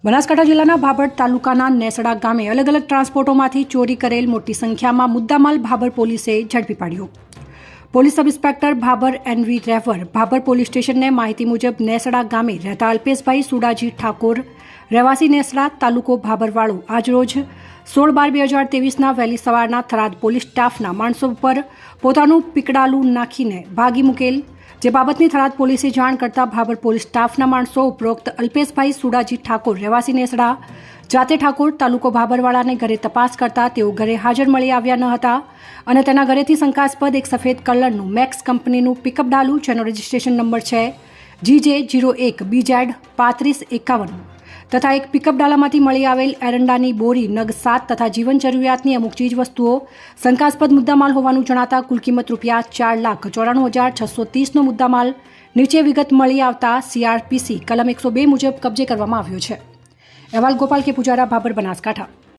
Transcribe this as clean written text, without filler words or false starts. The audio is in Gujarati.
બનાસકાંઠા જિલ્લાના ભાભર તાલુકાના નેસડા ગામે અલગ અલગ ટ્રાન્સપોર્ટોમાંથી ચોરી કરેલ મોટી સંખ્યામાં મુદ્દામાલ ભાભર પોલીસે ઝડપી પાડ્યો। Police sub inspector Bhabhar NV Revar Bhabhar police સ્ટેશનને માહિતી મુજબ નેસડા ગામે રહેતા અલ્પેશભાઈ સુડાજી ઠાકોર રહેવાસી નેસડા તાલુકો ભાભરવાળો આજરોજ 16/12/2023ના વહેલી સવારના થરાદ પોલીસ સ્ટાફના માણસો પર પોતાનું પીકડાલું નાખીને ભાગી મૂકેલ, જે બાબતની થરાદ પોલીસે જાણ કરતા ભાભર પોલીસ સ્ટાફના માણસો ઉપરોક્ત અલ્પેશભાઈ સુડાજી ઠાકોર રહેવાસી નેસડા જાતે ઠાકોર તાલુકો ભાભરવાળાને ઘરે તપાસ કરતા તેઓ ઘરે હાજર મળી આવ્યા ન હતા અને તેના ઘરેથી શંકાસ્પદ એક સફેદ કલરનું મેક્સ કંપનીનું પિકઅપ ડાલું, જેનો રજિસ્ટ્રેશન નંબર છે GJ01BZ 3551 તથા એક પિકઅપ ડાલામાંથી મળી આવેલ એરંડાની બોરી નગ 7 તથા જીવન જરૂરિયાતની અમુક ચીજ વસ્તુઓ શંકાસ્પદ મુદ્દામાલ હોવાનું જણાતા કુલ કિંમત ₹4,94,630નો મુદ્દામાલ નીચે વિગત મળી આવતા CRPC કલમ 102 મુજબ કબજે કરવામાં આવ્યો છે। અહેવાલ ગોપાલ કે પૂજારા, ભાભર, બનાસકાંઠા।